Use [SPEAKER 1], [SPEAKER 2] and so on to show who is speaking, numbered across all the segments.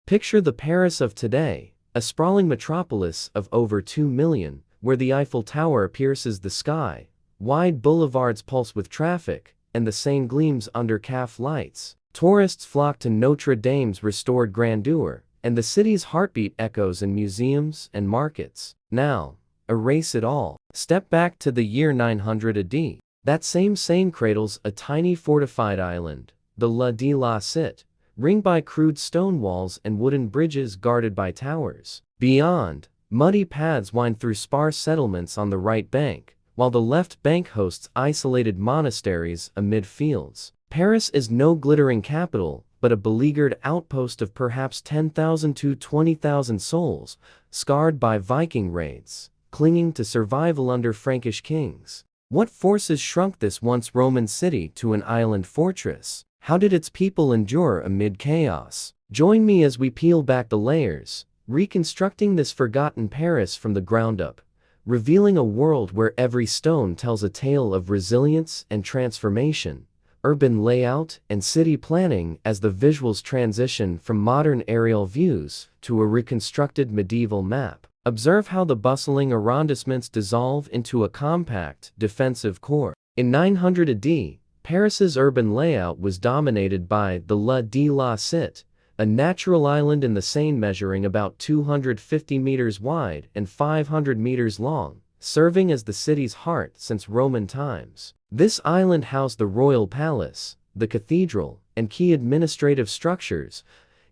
[SPEAKER 1] Picture the Paris of today, a sprawling metropolis of over 2 million, where the Eiffel Tower pierces the sky, wide boulevards pulse with traffic, and the Seine gleams under calf lights. Tourists flock to Notre-Dame's restored grandeur, and the city's heartbeat echoes in museums and markets. Now, erase it all. Step back to the year 900 AD. That same Seine cradles a tiny fortified island, the La de la Cité, ringed by crude stone walls and wooden bridges guarded by towers. Beyond, muddy paths wind through sparse settlements on the right bank, while the left bank hosts isolated monasteries amid fields. Paris is no glittering capital, but a beleaguered outpost of perhaps 10,000 to 20,000 souls, scarred by Viking raids, clinging to survival under Frankish kings. What forces shrunk this once Roman city to an island fortress? How did its people endure amid chaos? Join me as we peel back the layers, reconstructing this forgotten Paris from the ground up, revealing a world where every stone tells a tale of resilience and transformation, urban layout and city planning as the visuals transition from modern aerial views to a reconstructed medieval map. Observe how the bustling arrondissements dissolve into a compact, defensive core. In 900 AD, Paris's urban layout was dominated by the La de la Cité, a natural island in the Seine measuring about 250 meters wide and 500 meters long, serving as the city's heart since Roman times. This island housed the royal palace, the cathedral, and key administrative structures,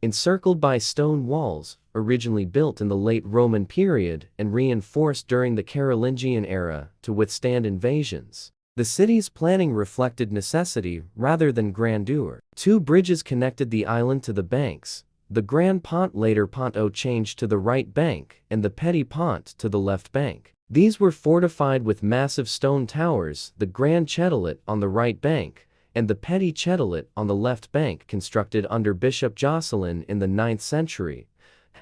[SPEAKER 1] encircled by stone walls, originally built in the late Roman period and reinforced during the Carolingian era to withstand invasions. The city's planning reflected necessity rather than grandeur. Two bridges connected the island to the banks, the Grand Pont, later Pont au Change, to the right bank, and the Petit Pont to the left bank. These were fortified with massive stone towers, the Grand Châtelet on the right bank, and the Petit Châtelet on the left bank, constructed under Bishop Jocelyn in the 9th century.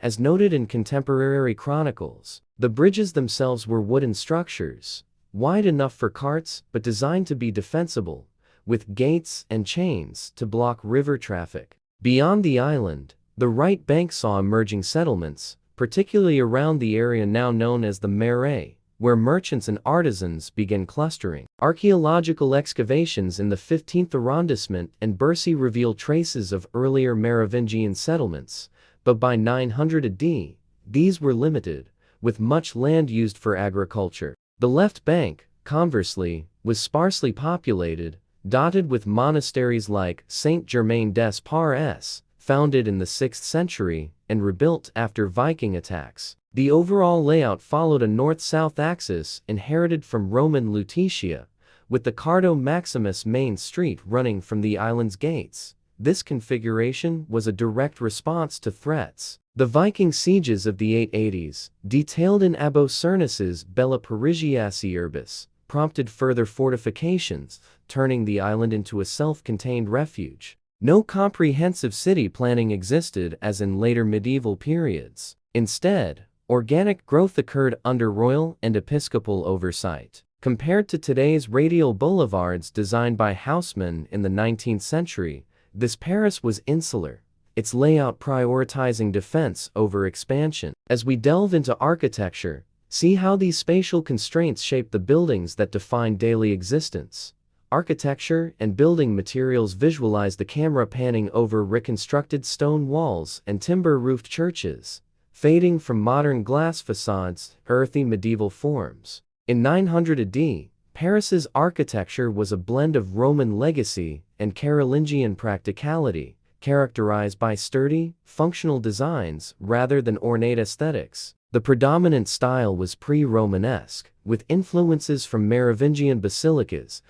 [SPEAKER 1] As noted in contemporary chronicles, the bridges themselves were wooden structures, wide enough for carts but designed to be defensible, with gates and chains to block river traffic. Beyond the island, the right bank saw emerging settlements, particularly around the area now known as the Marais, where merchants and artisans began clustering. Archaeological excavations in the 15th arrondissement and Bercy reveal traces of earlier Merovingian settlements, but by 900 AD, these were limited, with much land used for agriculture. The left bank, conversely, was sparsely populated, dotted with monasteries like Saint-Germain-des-Prés, founded in the 6th century and rebuilt after Viking attacks. The overall layout followed a north-south axis inherited from Roman Lutetia, with the Cardo Maximus main street running from the island's gates. This configuration was a direct response to threats. The Viking sieges of the 880s, detailed in Abbo Cernus's Bella Parisiaci Urbis, prompted further fortifications, turning the island into a self-contained refuge. No comprehensive city planning existed as in later medieval periods. Instead, organic growth occurred under royal and episcopal oversight. Compared to today's radial boulevards designed by housemen in the 19th century, this Paris was insular, its layout prioritizing defense over expansion. As we delve into architecture, see how these spatial constraints shape the buildings that define daily existence. Architecture and building materials visualize the camera panning over reconstructed stone walls and timber-roofed churches, fading from modern glass facades, earthy medieval forms. In 900 AD, Paris's architecture was a blend of Roman legacy and Carolingian practicality, characterized by sturdy, functional designs rather than ornate aesthetics. The predominant style was pre-Romanesque, with influences from Merovingian basilicas.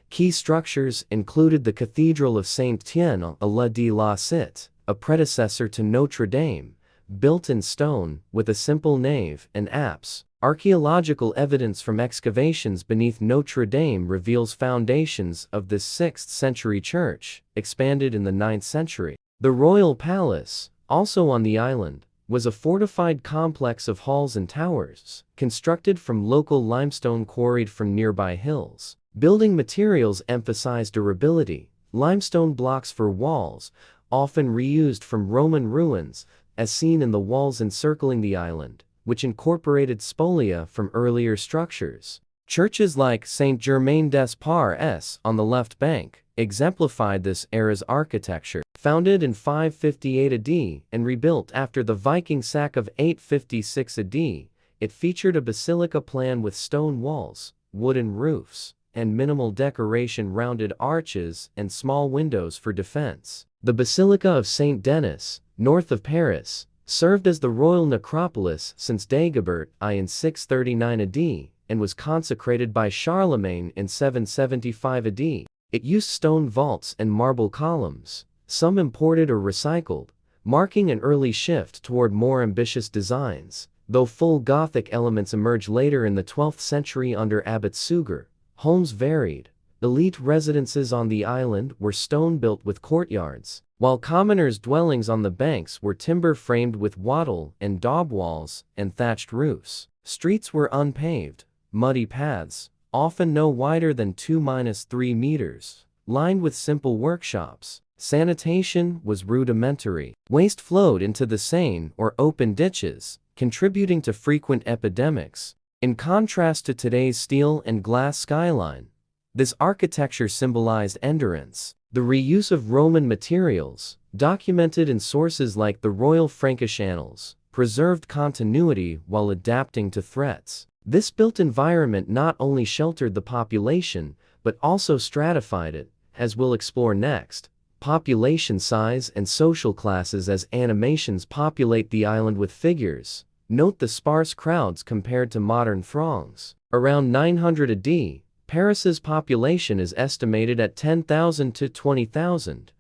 [SPEAKER 1] Key structures included the Cathedral of Saint-Étienne à la de la Cité, a predecessor to Notre-Dame, built in stone, with a simple nave and apse. Archaeological evidence from excavations beneath Notre-Dame reveals foundations of this 6th century church, expanded in the 9th century. The royal palace, also on the island, was a fortified complex of halls and towers, constructed from local limestone quarried from nearby hills. Building materials emphasized durability, limestone blocks for walls, often reused from Roman ruins, as seen in the walls encircling the island, which incorporated spolia from earlier structures. Churches like Saint-Germain-des-Prés on the left bank exemplified this era's architecture. Founded in 558 AD and rebuilt after the Viking sack of 856 AD, it featured a basilica plan with stone walls, wooden roofs, and minimal decoration, rounded arches, and small windows for defense. The Basilica of Saint Denis, north of Paris, served as the royal necropolis since Dagobert I in 639 AD and was consecrated by Charlemagne in 775 AD. It used stone vaults and marble columns, some imported or recycled, marking an early shift toward more ambitious designs, though full Gothic elements emerged later in the 12th century under Abbot Suger. Homes varied. Elite residences on the island were stone-built with courtyards, while commoners' dwellings on the banks were timber-framed with wattle and daub walls and thatched roofs. Streets were unpaved, muddy paths, often no wider than 2–3 meters, lined with simple workshops. Sanitation was rudimentary. Waste flowed into the Seine or open ditches, contributing to frequent epidemics. In contrast to today's steel and glass skyline, this architecture symbolized endurance. The reuse of Roman materials, documented in sources like the Royal Frankish Annals, preserved continuity while adapting to threats. This built environment not only sheltered the population, but also stratified it, as we'll explore next. Population size and social classes. As animations populate the island with figures, note the sparse crowds compared to modern throngs. Around 900 AD, Paris's population is estimated at 10,000 to 20,000,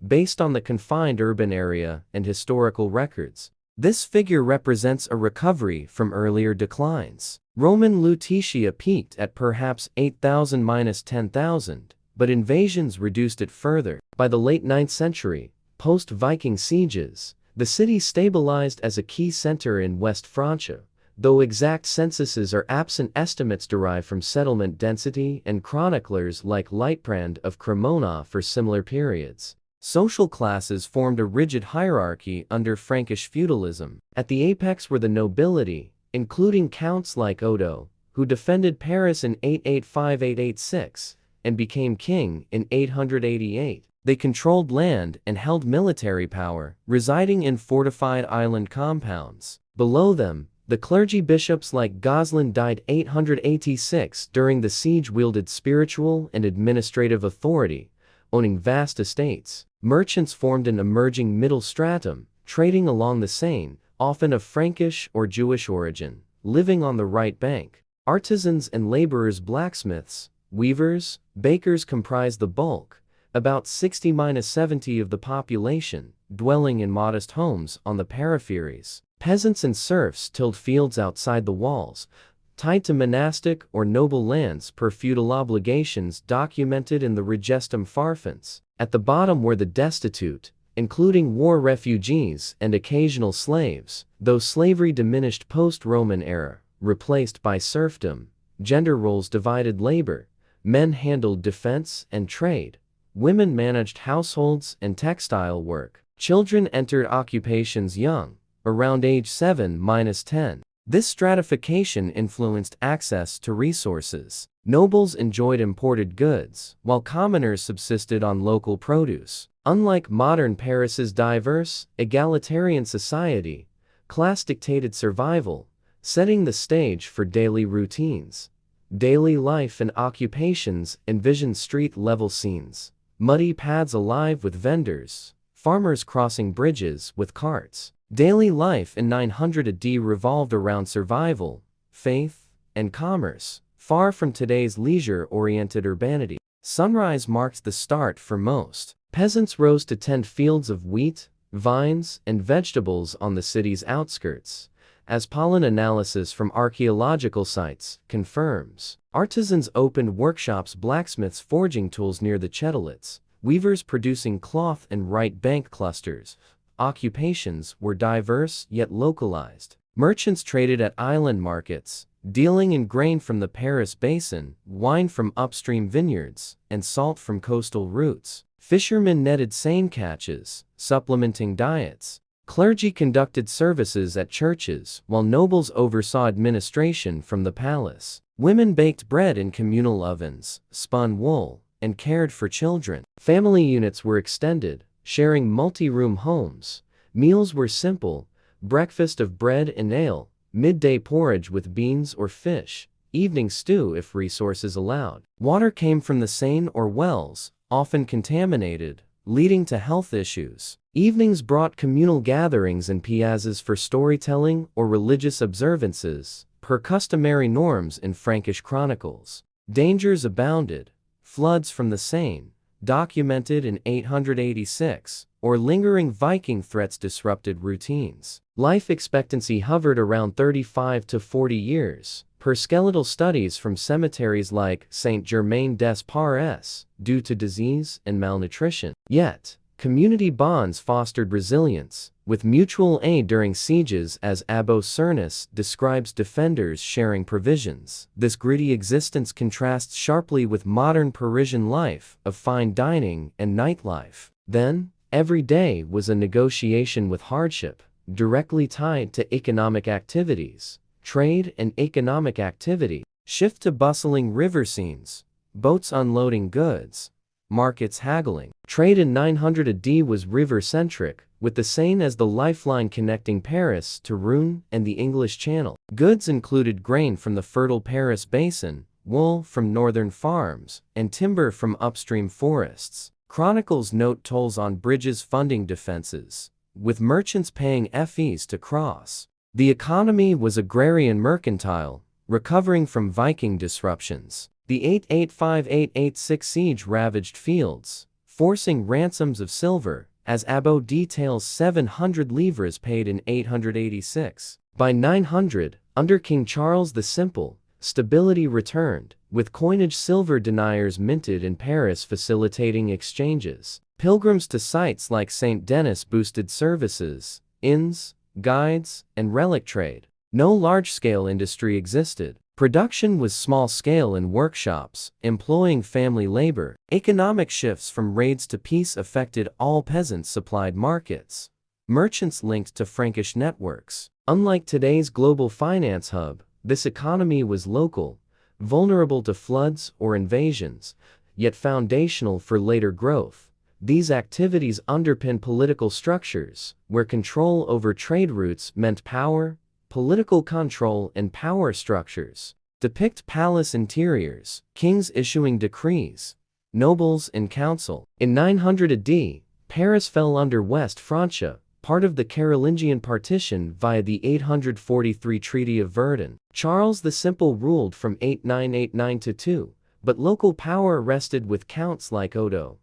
[SPEAKER 1] based on the confined urban area and historical records. This figure represents a recovery from earlier declines. Roman Lutetia peaked at perhaps 8,000–10,000, but invasions reduced it further. By the late 9th century, post-Viking sieges, the city stabilized as a key center in West Francia, though exact censuses are absent. Estimates derive from settlement density and chroniclers like Lightbrand of Cremona for similar periods. Social classes formed a rigid hierarchy under Frankish feudalism. At the apex were the nobility, including counts like Odo, who defended Paris in 885–886, and became king in 888. They controlled land and held military power, residing in fortified island compounds. Below them, the clergy bishops like Goslin died 886 during the siege wielded spiritual and administrative authority, owning vast estates. Merchants formed an emerging middle stratum, trading along the Seine, often of Frankish or Jewish origin, living on the right bank. Artisans and laborers, blacksmiths, weavers, bakers comprised the bulk, about 60–70 of the population, dwelling in modest homes on the peripheries. Peasants and serfs tilled fields outside the walls, tied to monastic or noble lands per feudal obligations documented in the Regestum Farfans. At the bottom were the destitute, including war refugees and occasional slaves, though slavery diminished post-Roman era, replaced by serfdom. Gender roles divided labor. Men handled defense and trade. Women managed households and textile work. Children entered occupations young, around age 7–10. This stratification influenced access to resources. Nobles enjoyed imported goods, while commoners subsisted on local produce. Unlike modern Paris's diverse, egalitarian society, class dictated survival, setting the stage for daily routines. Daily life and occupations envisioned street-level scenes. Muddy paths alive with vendors, farmers crossing bridges with carts. Daily life in 900 AD revolved around survival, faith, and commerce, far from today's leisure-oriented urbanity. Sunrise marked the start for most. Peasants rose to tend fields of wheat, vines, and vegetables on the city's outskirts, as pollen analysis from archaeological sites confirms. Artisans opened workshops, blacksmiths forging tools near the Châtelets, weavers producing cloth and right bank clusters. Occupations were diverse yet localized. Merchants traded at island markets, dealing in grain from the Paris basin, wine from upstream vineyards, and salt from coastal routes. Fishermen netted seine catches, supplementing diets. Clergy conducted services at churches, while nobles oversaw administration from the palace. Women baked bread in communal ovens, spun wool, and cared for children. Family units were extended, sharing multi-room homes. Meals were simple: breakfast of bread and ale, midday porridge with beans or fish, evening stew if resources allowed. Water came from the Seine or wells, often contaminated, leading to health issues. Evenings brought communal gatherings in piazzas for storytelling or religious observances, per customary norms in Frankish chronicles. Dangers abounded: floods from the Seine, documented in 886, or lingering Viking threats disrupted routines. Life expectancy hovered around 35 to 40 years, per skeletal studies from cemeteries like Saint-Germain-des-Prés, due to disease and malnutrition. Yet, community bonds fostered resilience, with mutual aid during sieges, as Abbo Cernus describes defenders sharing provisions. This gritty existence contrasts sharply with modern Parisian life of fine dining and nightlife. Then, every day was a negotiation with hardship, directly tied to economic activities. Trade and economic activity. Shift to bustling river scenes, boats unloading goods, markets haggling. Trade in 900 AD was river-centric, with the Seine as the lifeline connecting Paris to Rouen and the English Channel. Goods included grain from the fertile Paris basin, wool from northern farms, and timber from upstream forests. Chronicles note tolls on bridges funding defenses, with merchants paying fees to cross. The economy was agrarian mercantile, recovering from Viking disruptions. The 885-886 siege ravaged fields, forcing ransoms of silver, as Abbo details 700 livres paid in 886. By 900, under King Charles the Simple, stability returned, with coinage silver deniers minted in Paris facilitating exchanges. Pilgrims to sites like Saint Denis boosted services, inns, guides, and relic trade. No large-scale industry existed. Production was small-scale in workshops, employing family labor. Economic shifts from raids to peace affected all peasant-supplied markets. Merchants linked to Frankish networks. Unlike today's global finance hub, this economy was local, vulnerable to floods or invasions, yet foundational for later growth. These activities underpin political structures, where control over trade routes meant power. Political control and power structures depict palace interiors, kings issuing decrees, nobles in council. In 900 AD, Paris fell under West Francia, part of the Carolingian partition via the 843 Treaty of Verdun. Charles the Simple ruled from 8989 to 2, but local power rested with counts like Odo,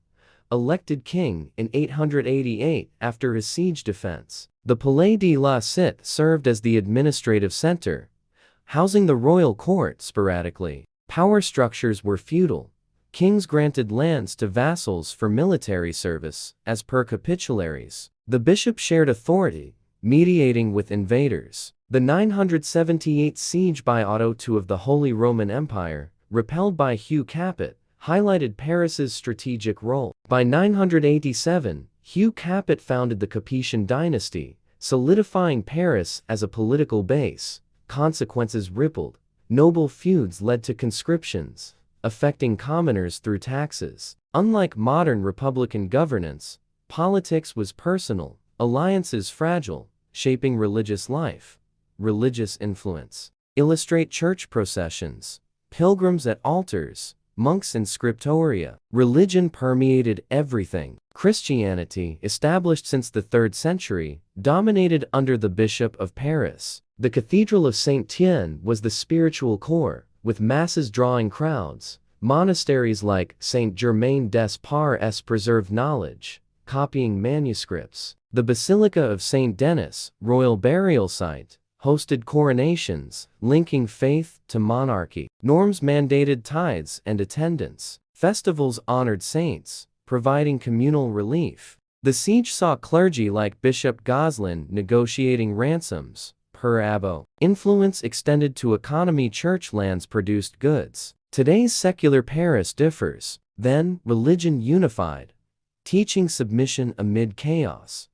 [SPEAKER 1] elected king in 888 after his siege defense. The Palais de la Cité served as the administrative center, housing the royal court sporadically. Power structures were feudal. Kings granted lands to vassals for military service, as per capitularies. The bishop shared authority, mediating with invaders. The 978 siege by Otto II of the Holy Roman Empire, repelled by Hugh Capet, highlighted Paris's strategic role. By 987, Hugh Capet founded the Capetian dynasty, solidifying Paris as a political base. Consequences rippled. Noble feuds led to conscriptions, affecting commoners through taxes. Unlike modern republican governance, politics was personal, alliances fragile, shaping religious life. Religious influence. Illustrate church processions, pilgrims at altars, monks in scriptoria. Religion permeated everything. Christianity, established since the 3rd century, dominated under the Bishop of Paris. The Cathedral of Saint-Étienne was the spiritual core, with masses drawing crowds. Monasteries like Saint-Germain-des-Prés preserved knowledge, copying manuscripts. The Basilica of Saint Denis, royal burial site, hosted coronations, linking faith to monarchy. Norms mandated tithes and attendance. Festivals honored saints, providing communal relief. The siege saw clergy like Bishop Goslin negotiating ransoms, per abbo. Influence extended to economy. Church lands produced goods. Today's secular Paris differs. Then, religion unified, teaching submission amid chaos.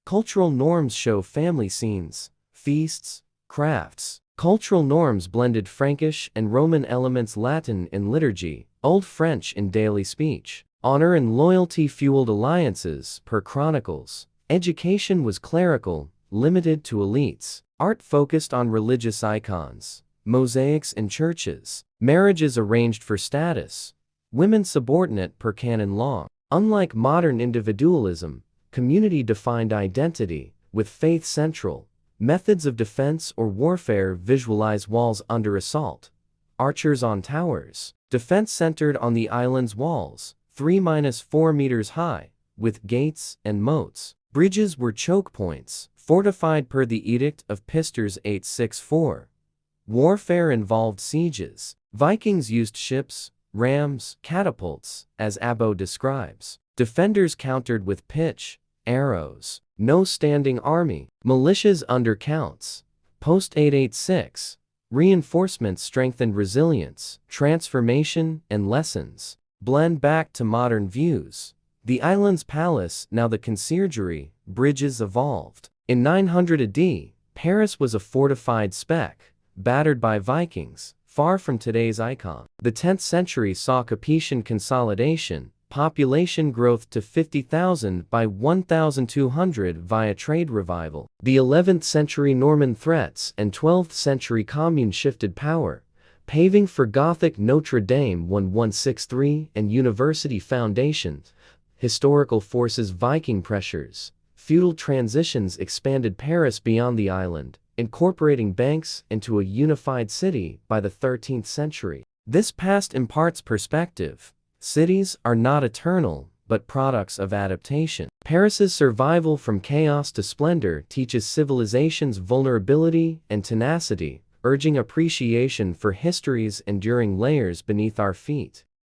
[SPEAKER 1] Cultural norms show family scenes, feasts, crafts. Cultural norms blended Frankish and Roman elements, Latin in liturgy, Old French in daily speech. Honor and loyalty fueled alliances, per chronicles. Education was clerical, limited to elites. Art focused on religious icons, mosaics in churches. Marriages arranged for status, women subordinate per canon law. Unlike modern individualism, community defined identity, with faith central. Methods of defense or warfare visualize walls under assault, archers on towers. Defense centered on the island's walls, 3–4 meters high, with gates and moats. Bridges were choke points, fortified per the Edict of Pisters 864. Warfare involved sieges. Vikings used ships, rams, catapults, as Abbo describes. Defenders countered with pitch, arrows. No standing army. Militias under counts. Post 886. Reinforcements strengthened resilience, transformation, and lessons. Blend back to modern views. The island's palace, now the conciergerie, bridges evolved. In 900 AD, Paris was a fortified speck, battered by Vikings, far from today's icon. The 10th century saw Capetian consolidation, population growth to 50,000 by 1200 via trade revival. The 11th century Norman threats and 12th century Commune shifted power, paving for Gothic Notre-Dame 1163 and university foundations. Historical forces, Viking pressures, feudal transitions expanded Paris beyond the island, incorporating banks into a unified city by the 13th century. This past imparts perspective. Cities are not eternal, but products of adaptation. Paris's survival from chaos to splendor teaches civilization's vulnerability and tenacity, urging appreciation for history's enduring layers beneath our feet.